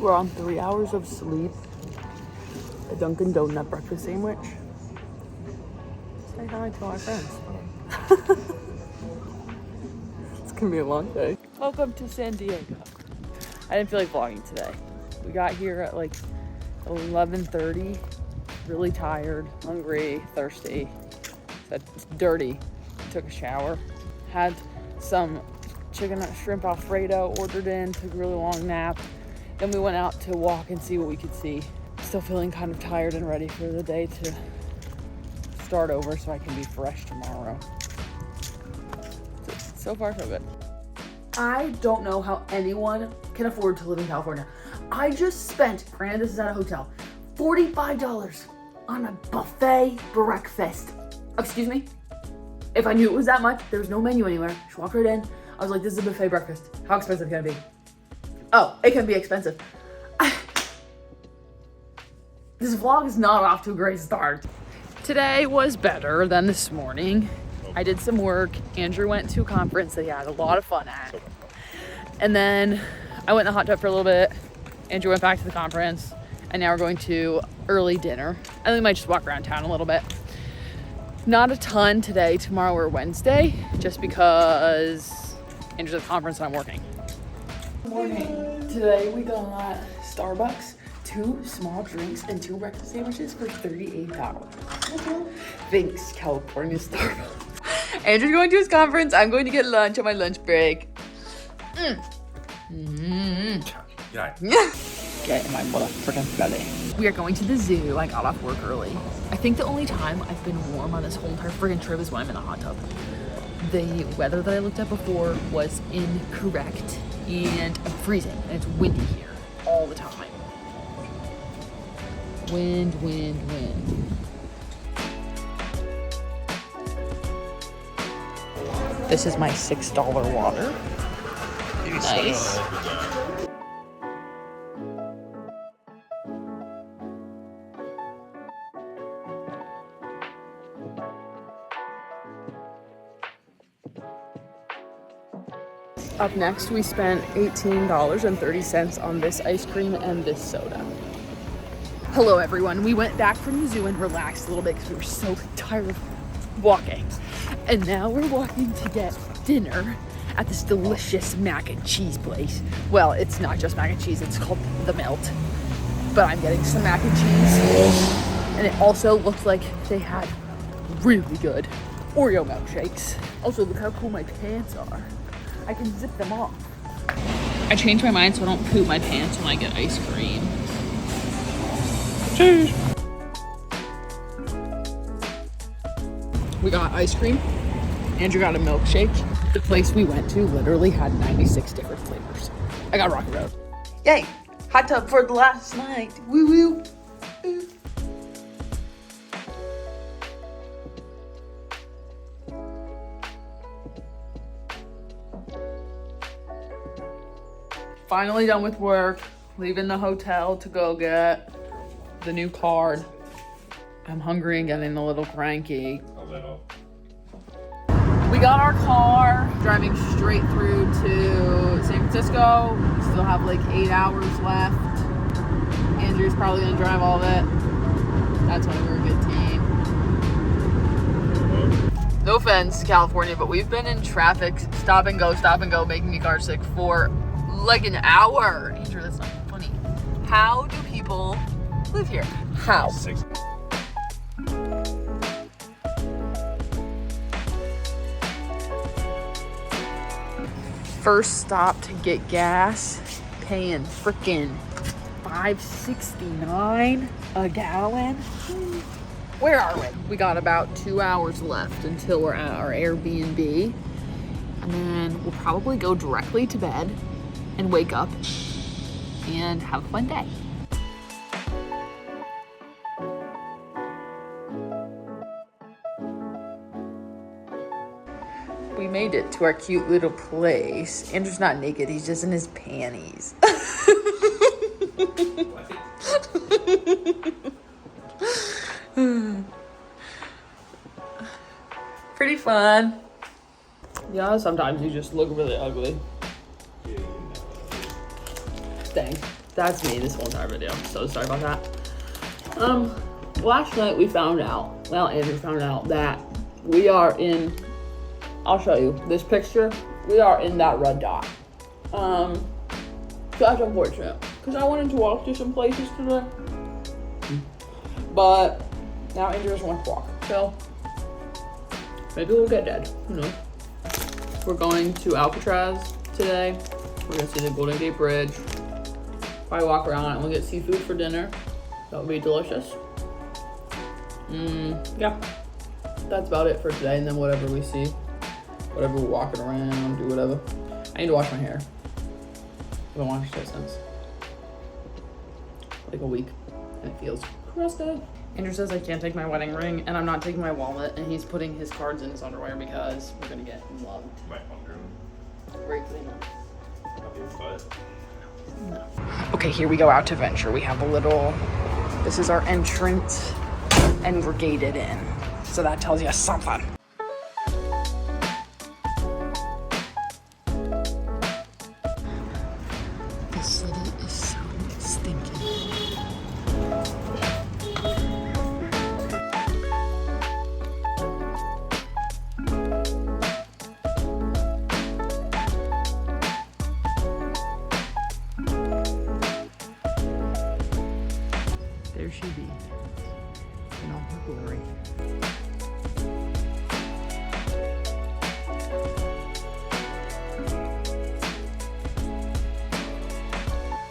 We're on 3 hours of sleep. A Dunkin' Donut breakfast sandwich. Say hi to our friends. It's gonna be a long day. Welcome to San Diego. I didn't feel like vlogging today. We got here at like 11:30. Really tired, hungry, thirsty. It's dirty. Took a shower. Had some chicken shrimp Alfredo ordered in. Took a really long nap. Then we went out to walk and see what we could see. Still feeling kind of tired and ready for the day to start over so I can be fresh tomorrow. So far, so good. I don't know how anyone can afford to live in California. I just spent, granted this is at a hotel, $45 on a buffet breakfast. Excuse me? If I knew it was that much, there was no menu anywhere. Just walked right in. I was like, this is a buffet breakfast. How expensive can it be? Oh, it can be expensive. This vlog is not off to a great start. Today was better than this morning. I did some work. Andrew went to a conference that he had a lot of fun at. And then I went in the hot tub for a little bit. Andrew went back to the conference. And now we're going to early dinner. And we might just walk around town a little bit. Not a ton today, tomorrow or Wednesday, just because Andrew's at the conference and I'm working. Good morning. Today we got Starbucks, 2 small drinks, and 2 breakfast sandwiches for $38. Thanks, California Starbucks. Andrew's going to his conference. I'm going to get lunch on my lunch break. Yeah. Get in my motherfucking belly. We are going to the zoo. I got off work early. I think the only time I've been warm on this whole entire friggin' trip is when I'm in a hot tub. The weather that I looked at before was incorrect and I'm freezing and it's windy here all the time. Wind, wind, wind. This is my $6 water. Nice. Up next, we spent $18.30 on this ice cream and this soda. Hello, everyone. We went back from the zoo and relaxed a little bit because we were so tired of walking. And now we're walking to get dinner at this delicious mac and cheese place. Well, it's not just mac and cheese, it's called The Melt. But I'm getting some mac and cheese. And it also looks like they had really good Oreo milkshakes. Also, look how cool my pants are. I can zip them off. I changed my mind so I don't poop my pants when I get ice cream. Cheers. We got ice cream. Andrew got a milkshake. The place we went to literally had 96 different flavors. I got Rocky Road. Yay! Hot tub for the last night. Woo woo. Finally done with work, leaving the hotel to go get the new card. I'm hungry and getting a little cranky. A little. We got our car, driving straight through to San Francisco. We still have like 8 hours left. Andrew's probably gonna drive all of it. That's why we're a good team. No offense, California, but we've been in traffic, stop and go, making me car sick for like an hour. Andrew, that's not funny. How do people live here? How? 6. First stop to get gas, paying frickin' $5.69 a gallon. Where are we? We got about 2 hours left until we're at our Airbnb. And then we'll probably go directly to bed and wake up and have a fun day. We made it to our cute little place. Andrew's not naked, he's just in his panties. Pretty fun. Yeah, sometimes you just look really ugly. Dang. That's me this whole entire video. So sorry about that. Last night we found out, well, Andrew found out that we are in, I'll show you this picture. We are in that red dot. So that's unfortunate because I wanted to walk to some places today. But now Andrew doesn't want to walk. So maybe we'll get dead. Who knows? We're going to Alcatraz today. We're gonna see the Golden Gate Bridge. Probably walk around and we'll get seafood for dinner. That would be delicious. Yeah, that's about it for today. And then whatever we see, whatever we're walking around, do whatever. I need to wash my hair. I haven't washed it since like a week, and it feels crusted. Andrew says I can't take my wedding ring, and I'm not taking my wallet, and he's putting his cards in his underwear because we're gonna get mugged. My underwear. Great clean up. No. Okay, here we go out to venture. We have a little, this is our entrance, and we're gated in. So that tells you something. The city is so stinky. There she be, in all her glory.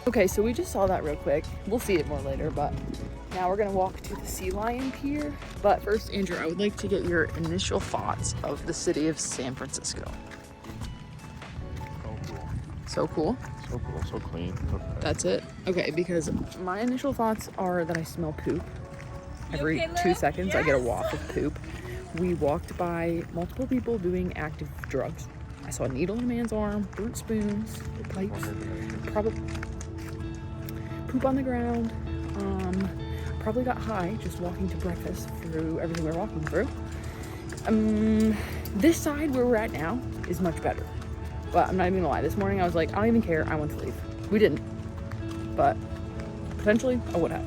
Okay, so we just saw that real quick. We'll see it more later, but now we're gonna walk to the Sea Lion Pier. But first, Andrew, I would like to get your initial thoughts of the city of San Francisco. So cool. So cool? So cool. So clean. So fresh. That's it? Okay, because my initial thoughts are that I smell poop. Every 2 seconds, I get a waft of poop. We walked by multiple people doing active drugs. I saw a needle in a man's arm, burnt spoons, pipes, probably poop on the ground. Probably got high just walking to breakfast through everything we're walking through. This side where we're at now is much better. But I'm not even gonna lie, this morning I was like, I don't even care, I want to leave. We didn't, but potentially I would have.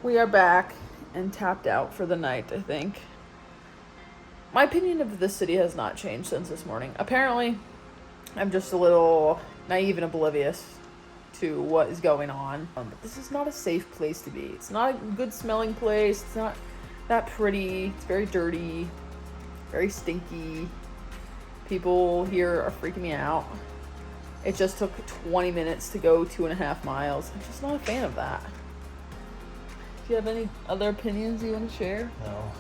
We are back and tapped out for the night, I think. My opinion of this city has not changed since this morning. Apparently, I'm just a little naive and oblivious to what is going on. But this is not a safe place to be. It's not a good smelling place. It's not that pretty. It's very dirty, very stinky. People here are freaking me out. It just took 20 minutes to go 2.5 miles. I'm just not a fan of that. Do you have any other opinions you want to share? No.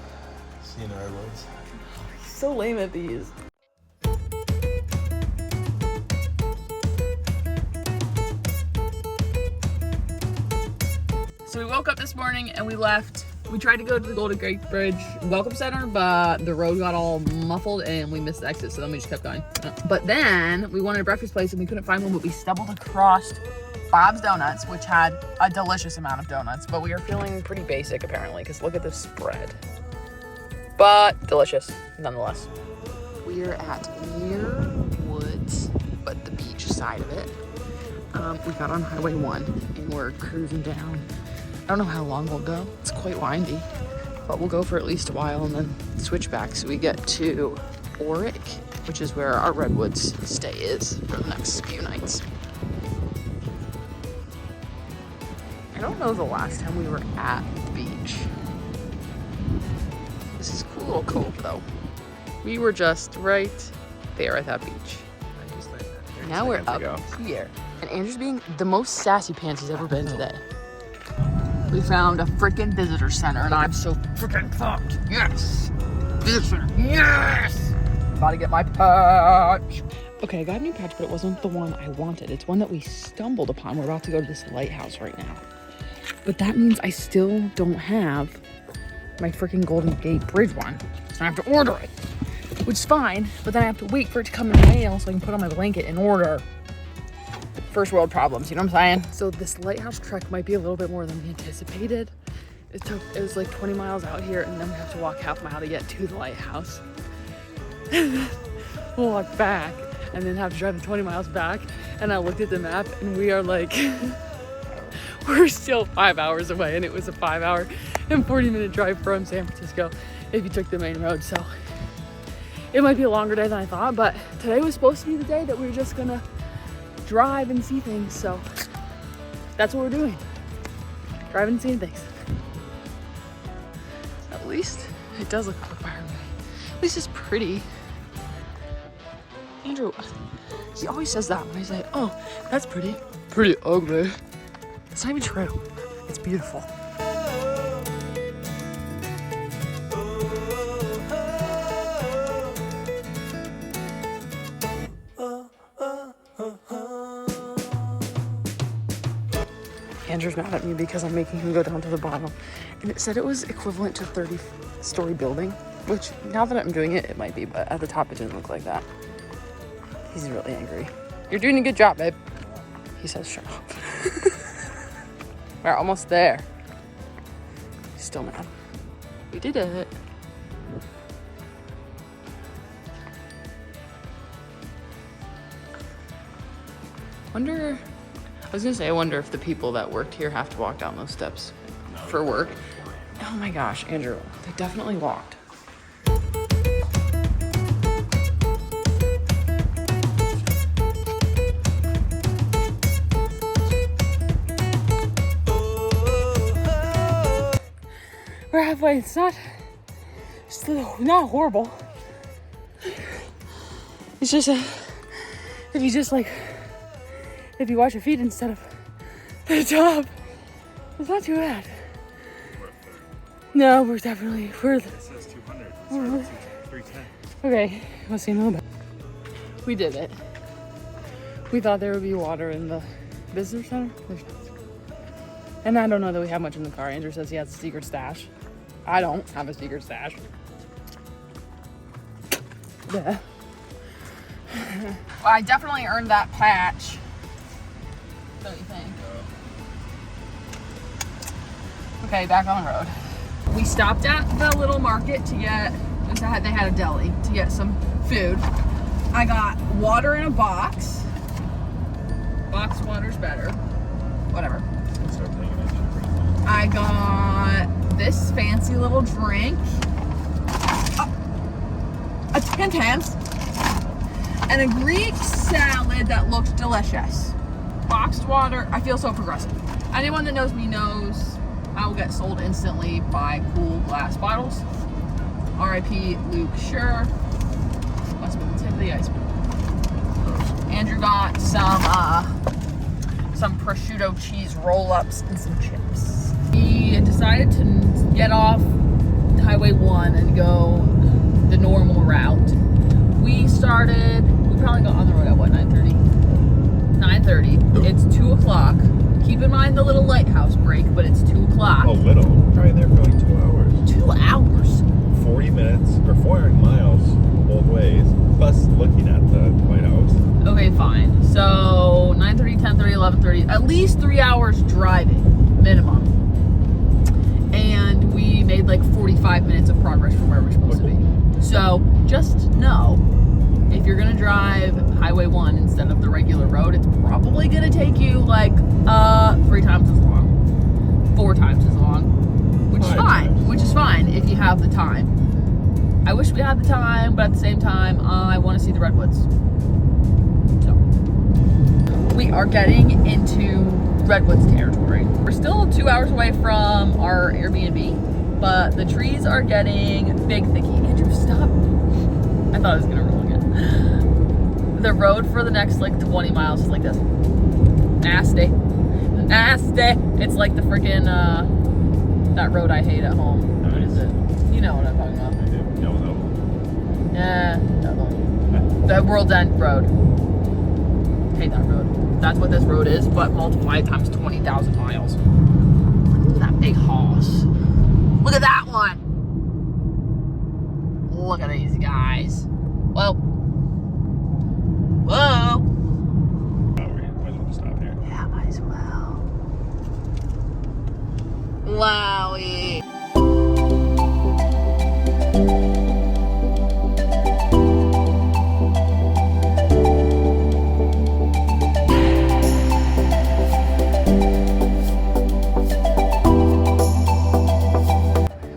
See you in our woods. He's so lame at these. So we woke up this morning and we left. We tried to go to the Golden Gate Bridge Welcome Center, but the road got all muffled and we missed the exit, so then we just kept going. But then we wanted a breakfast place and we couldn't find one, but we stumbled across Bob's Donuts, which had a delicious amount of donuts, but we are feeling pretty basic apparently, because look at this spread. But delicious, nonetheless. We are at Muir Woods, but the beach side of it. We got on Highway 1 and we're cruising down. I don't know how long we'll go. It's quite windy, but we'll go for at least a while and then switch back so we get to Orick, which is where our Redwoods stay is for the next few nights. I don't know the last time we were at the beach. This is a cool little cove though. We were just right there at that beach. Now we're up here. And Andrew's being the most sassy pants he's ever been today. We found a freaking visitor center and I'm so freaking pumped. Yes! Visitor, yes! About to get my patch. Okay, I got a new patch, but it wasn't the one I wanted. It's one that we stumbled upon. We're about to go to this lighthouse right now. But that means I still don't have my freaking Golden Gate Bridge one. So I have to order it, which is fine, but then I have to wait for it to come in the mail so I can put on my blanket and order. First world problems, you know what I'm saying? So this lighthouse trek might be a little bit more than we anticipated. It was like 20 miles out here, and then we have to walk half a mile to get to the lighthouse. We'll walk back and then have to drive the 20 miles back. And I looked at the map and we are like, we're still 5 hours away, and it was a 5 hour and 40-minute drive from San Francisco if you took the main road. So it might be a longer day than I thought, but today was supposed to be the day that we were just gonna drive and see things. So that's what we're doing. Driving and seeing things. At least it does look like a fire day. At least it's pretty. Andrew, he always says that when he's like, oh, that's pretty. Pretty ugly. It's not even true. It's beautiful. Andrew's mad at me because I'm making him go down to the bottom. And it said it was equivalent to a 30-story building, which now that I'm doing it, it might be, but at the top it didn't look like that. He's really angry. You're doing a good job, babe. He says, shut up. We're almost there. He's still mad. We did it. I wonder if the people that worked here have to walk down those steps for work. Oh my gosh, Andrew, they definitely walked. We're halfway. It's not horrible. It's just if you watch your feet instead of the top, it's not too bad. No, we're definitely It says 200. It's 310. Okay, we'll see in a little bit. We did it. We thought there would be water in the visitor center. There's not. And I don't know that we have much in the car. Andrew says he has a secret stash. I don't have a secret stash. Yeah. Well, I definitely earned that patch. Don't you think? Okay, back on the road. We stopped at the little market to get, they had a deli, to get some food. I got water in a box. Box water's better. Whatever. I got this fancy little drink. A Tim Tams. And a Greek salad that looked delicious. Boxed water. I feel so progressive. Anyone that knows me knows I will get sold instantly by cool glass bottles. R.I.P. Luke Sure. Must have been the tip of the iceberg. Andrew got some prosciutto cheese roll-ups and some chips. We decided to get off Highway 1 and go the normal route. We probably got on the road at what, 9:30? 9:30. It's 2 o'clock. Keep in mind the little lighthouse break, but it's 2 o'clock. Oh, little. Driving there for like 2 hours. 2 hours? 40 minutes or 400 miles both ways, plus looking at the lighthouse. Okay, fine. So 9:30, 10:30, 11:30. At least 3 hours driving, minimum. And we made like 45 minutes of progress from where we're supposed to be. So just know, if you're gonna drive Highway 1 instead of the regular road, it's probably gonna take you like 3 times as long, 4 times as long, which is fine. Which is fine if you have the time. I wish we had the time, but at the same time, I want to see the redwoods. So we are getting into redwoods territory. We're still 2 hours away from our Airbnb, but the trees are getting big, thicky. Andrew, stop. I thought I was gonna roll again. The road for the next like 20 miles is like this. Nasty. It's like the freaking that road I hate at home. What is it? You know what I'm talking about. Yeah, that one. The World's End Road. Hate that road. That's what this road is, but multiplied times 20,000 miles. Look at that big horse. Look at that one. Look at these guys. Whoa. Whoa. Might as well stop here. Yeah, might as well. Wowie.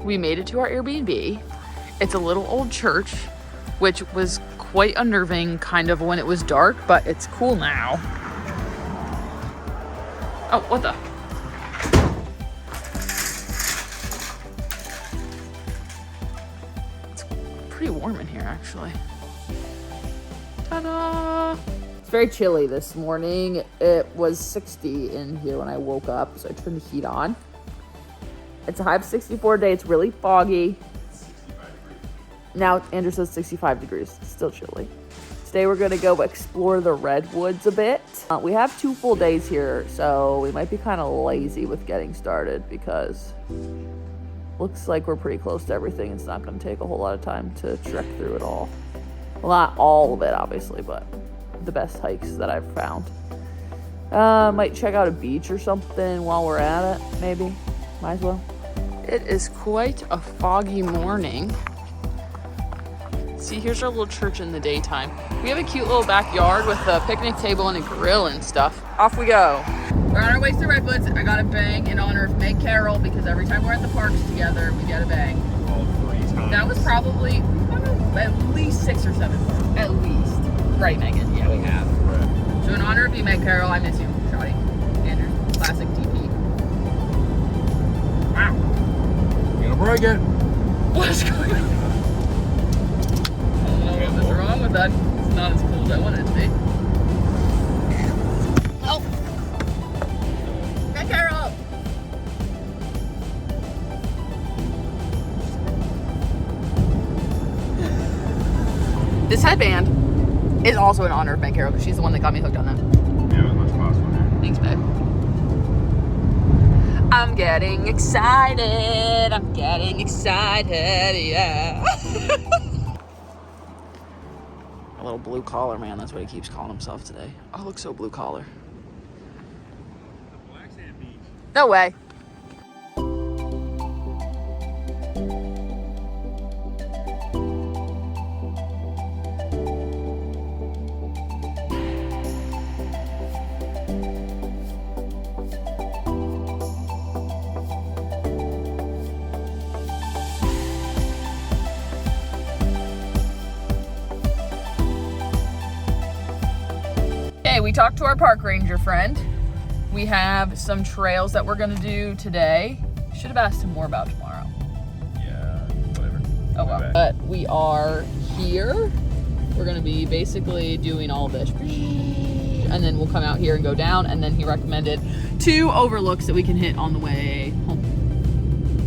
We made it to our Airbnb. It's a little old church, which was quite unnerving kind of when it was dark, but it's cool now. Oh, what the? It's pretty warm in here, actually. Ta-da! It's very chilly this morning. It was 60 in here when I woke up, so I turned the heat on. It's a high of 64 today. It's really foggy. Now Andrew says 65 degrees. It's still chilly. Today we're gonna go explore the redwoods a bit. We have 2 full days here, so we might be kind of lazy with getting started because looks like we're pretty close to everything. It's not gonna take a whole lot of time to trek through it all. Well, not all of it, obviously, but the best hikes that I've found. Might check out a beach or something while we're at it, maybe. Might as well. It is quite a foggy morning. See, here's our little church in the daytime. We have a cute little backyard with a picnic table and a grill and stuff. Off we go. We're on our way to Redwoods. I got a bang in honor of Meg Carroll because every time we're at the parks together, we get a bang. All 3 times. That was probably, I don't know, at least 6 or 7 parks. At least. Right, Megan? Yeah, we have. Right. So in honor of you, Meg Carroll, I miss you, Shotty. Andrew, classic DP. Wow. You're gonna break it. What's going on? I don't know what was wrong with that. It's not as cool as I wanted it to be. Oh! Meg Carroll! This headband is also in honor of Meg Carroll because she's the one that got me hooked on them. Yeah, as much as possible here. Thanks, babe. I'm getting excited. I'm getting excited, yeah. A little blue collar man, that's what he keeps calling himself today. Oh, looks so blue collar. Black Sand Beach. No way. We talked to our park ranger friend. We have some trails that we're gonna do today. Should have asked him more about tomorrow. Yeah, whatever. Oh well. But we are here. We're gonna be basically doing all this. And then we'll come out here and go down. And then he recommended 2 overlooks that we can hit on the way home.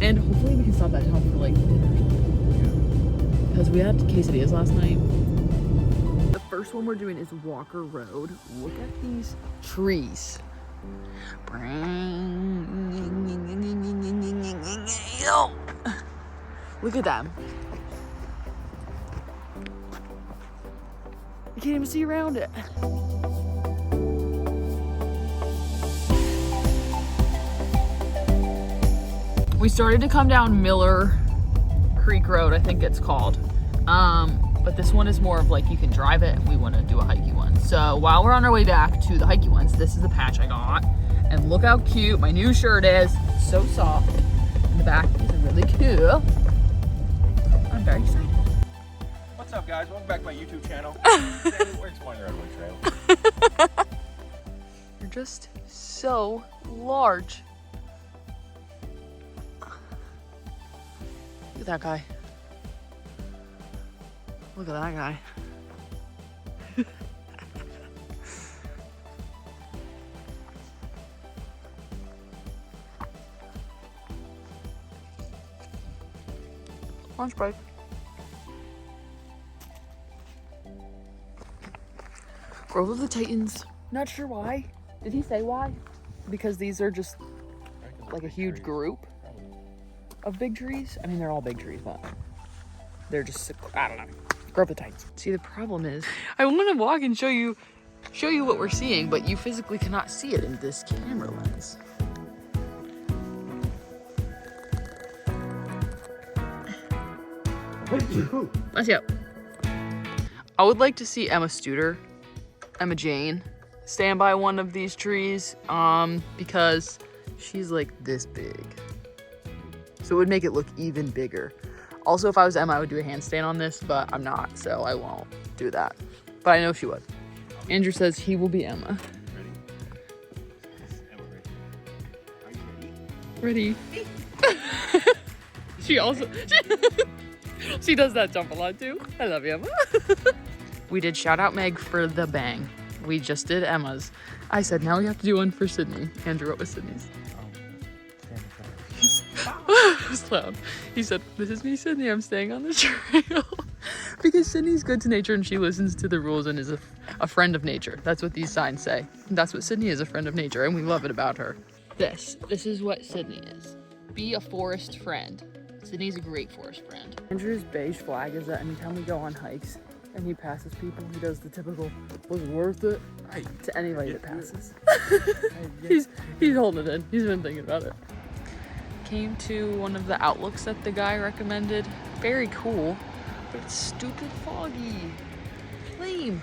And hopefully we can stop at town for like dinner. Because we had quesadillas last night. The first one we're doing is Walker Road. Look at these trees. Look at them. You can't even see around it. We started to come down Miller Creek Road, I think it's called. But this one is more of like you can drive it, and we want to do a hikey one. So while we're on our way back to the hikey ones, this is the patch I got. And look how cute my new shirt is. So soft. And the back is really cool. I'm very excited. What's up, guys? Welcome back to my YouTube channel. Today we're exploring the Redwood Trail. You're just so large. Look at that guy. Look at that guy. Lunch break. Grove of the Titans. Not sure why. Did he say why? Because these are just like a huge group of big trees. I mean, they're all big trees, but they're just, I don't know. Grove of the Titans. See, the problem is I want to walk and show you what we're seeing, but you physically cannot see it in this camera lens. Let's go. I would like to see Emma Jane, stand by one of these trees, because she's like this big. So it would make it look even bigger. Also, if I was Emma, I would do a handstand on this, but I'm not, so I won't do that. But I know she would. Andrew says he will be Emma. Ready? She also, she does that jump a lot too. I love you, Emma. We did shout out Meg for the bang. We just did Emma's. I said, now we have to do one for Sydney. Andrew, what was Sydney's? It was loud. He said, this is me, Sydney. I'm staying on the trail. Because Sydney's good to nature and she listens to the rules and is a friend of nature. That's what these signs say. And that's what Sydney is, a friend of nature, and we love it about her. This is what Sydney is. Be a forest friend. Sydney's a great forest friend. Andrew's beige flag is that anytime we go on hikes and he passes people, he does the typical, was it worth it? To anybody that passes. He's holding it in. He's been thinking about it. Came to one of the outlooks that the guy recommended. Very cool, but it's stupid foggy. Lame.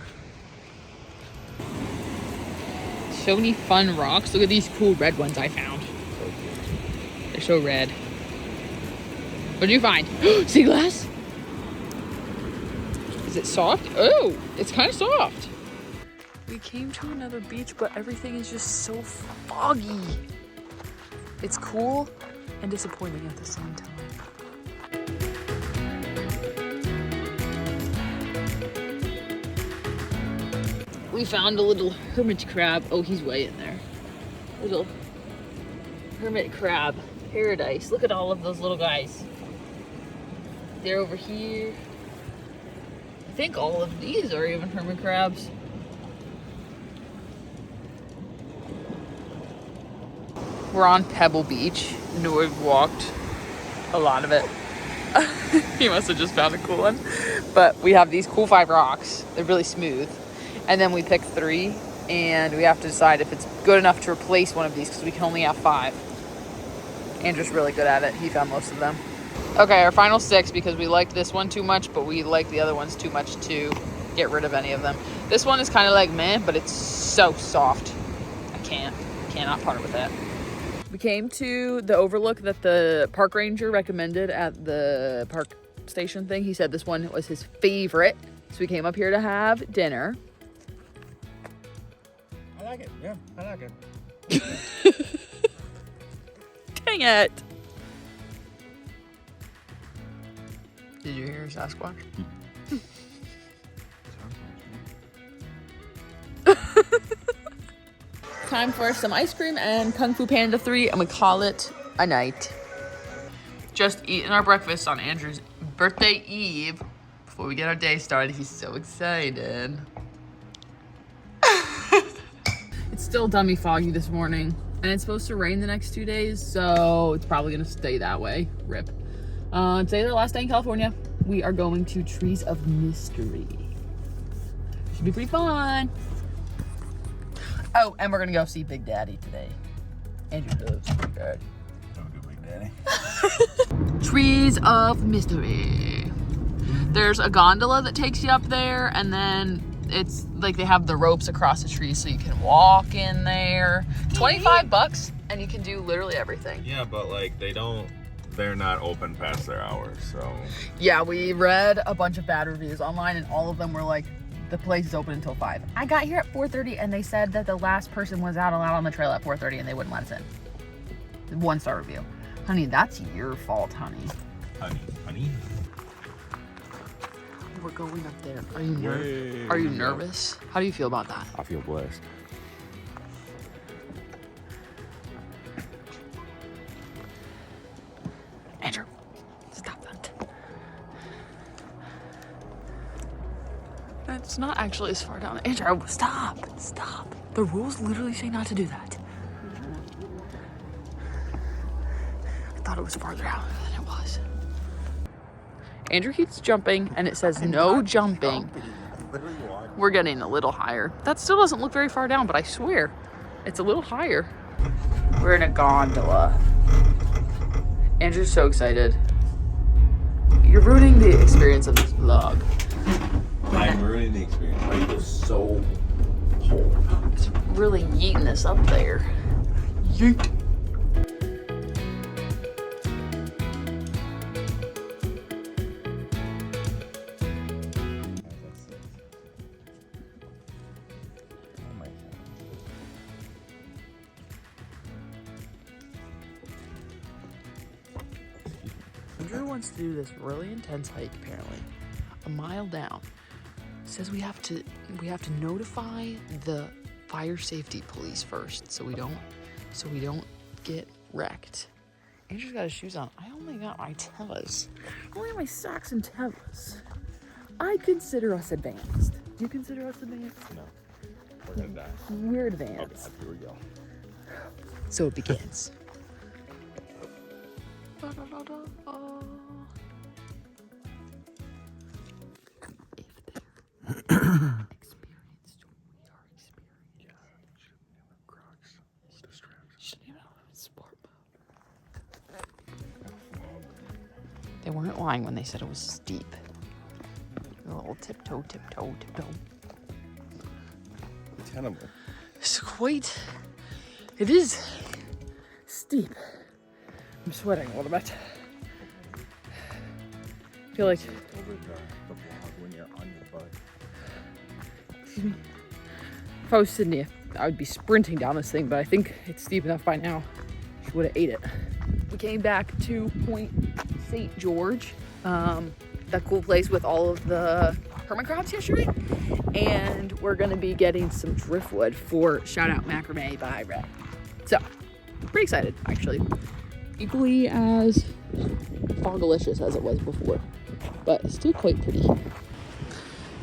So many fun rocks. Look at these cool red ones I found. They're so red. What did you find? Sea glass? Is it soft? Oh, it's kind of soft. We came to another beach, but everything is just so foggy. It's cool and disappointing at the same time. We found a little hermit crab. Oh, he's way in there. Little hermit crab paradise. Look at all of those little guys. They're over here. I think all of these are even hermit crabs. We're on Pebble Beach. We've walked a lot of it. He must have just found a cool one. But we have these cool 5 rocks. They're really smooth. And then we pick 3. And we have to decide if it's good enough to replace one of these because we can only have 5. Andrew's really good at it. He found most of them. Okay, our final 6 because we liked this one too much, but we like the other ones too much to get rid of any of them. This one is kind of like meh, but it's so soft. I cannot part with it. We came to the overlook that the park ranger recommended at the park station thing. He said this one was his favorite. So we came up here to have dinner. I like it. Yeah, I like it. Dang it. Did you hear Sasquatch? Time for some ice cream and Kung Fu Panda 3, and we call it a night. Just eating our breakfast on Andrew's birthday eve. Before we get our day started, he's so excited. It's still dummy foggy this morning, and it's supposed to rain the next 2 days, so it's probably gonna stay that way. Rip. Today's our last day in California. We are going to Trees of Mystery. Should be pretty fun. Oh, and we're gonna go see Big Daddy today. Andrew loves Big Daddy. Have a good week. Danny. Trees of Mystery. There's a gondola that takes you up there, and then it's like they have the ropes across the trees so you can walk in there. $25 and you can do literally everything. Yeah, but like they're not open past their hours, so. Yeah, we read a bunch of bad reviews online and all of them were like, the place is open until 5. I got here at 4:30 and they said that the last person was allowed on the trail at 4:30 and they wouldn't let us in. 1-star review. Honey, that's your fault, honey. Honey. We're going up there. Are you nervous? How do you feel about that? I feel blessed. Andrew, stop that. It's not actually as far down. Andrew, stop. The rules literally say not to do that. I thought it was farther out than it was. Andrew keeps jumping and it says no jumping. We're getting a little higher. That still doesn't look very far down, but I swear it's a little higher. We're in a gondola. Andrew's so excited. You're ruining the experience of this vlog. I'm ruining the experience. I feel so cold. It's really yeeting us up there. Yeet. Andrew wants to do this really intense hike, apparently, a mile down. Says we have to notify the fire safety police first, so we don't get wrecked. Andrew's got his shoes on. I only got my Tellas. I only have my socks and Tellas. I consider us advanced. Do you consider us advanced? No. We're gonna die. We're advanced. Oh God, here we go. So it begins. They weren't lying when they said it was steep. A little tiptoe. Tenable. It's quite. It is steep. I'm sweating a little bit. I feel like. Over the vlog when you're on your butt. Excuse me. If I was Sydney, I would be sprinting down this thing, but I think it's steep enough by now. She would have ate it. We came back to Point St. George, that cool place with all of the hermit crabs yesterday, and we're gonna be getting some driftwood for Shout Out Macrame by Red. So, pretty excited, actually. Equally as fogalicious as it was before, but still quite pretty.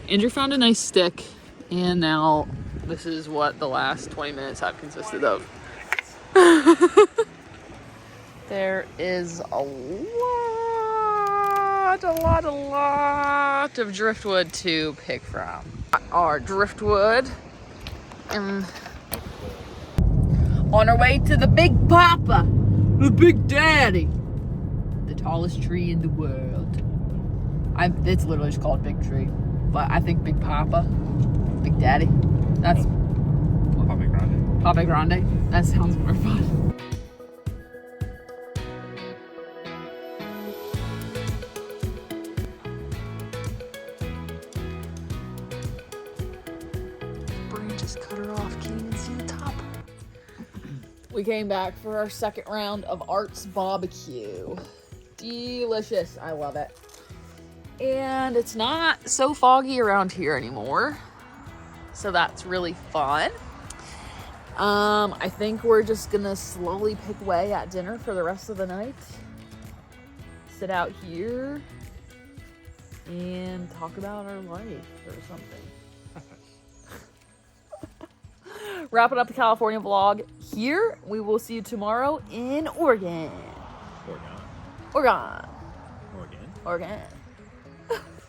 Andrew found a nice stick, and now this is what the last 20 minutes have consisted of. There is a lot of driftwood to pick from. Our driftwood, and on our way to the Big Papa, the Big Daddy, the tallest tree in the world. It's literally just called Big Tree, but I think Big Papa, Big Daddy, that's Papa Grande. That sounds more fun. Just cut her off, can't even see the top. We came back for our second round of Art's Barbecue. Delicious, I love it. And it's not so foggy around here anymore, so that's really fun. I think we're just gonna slowly pick away at dinner for the rest of the night. Sit out here and talk about our life or something. Wrapping up the California vlog here. We will see you tomorrow in Oregon. Oregon. Oregon.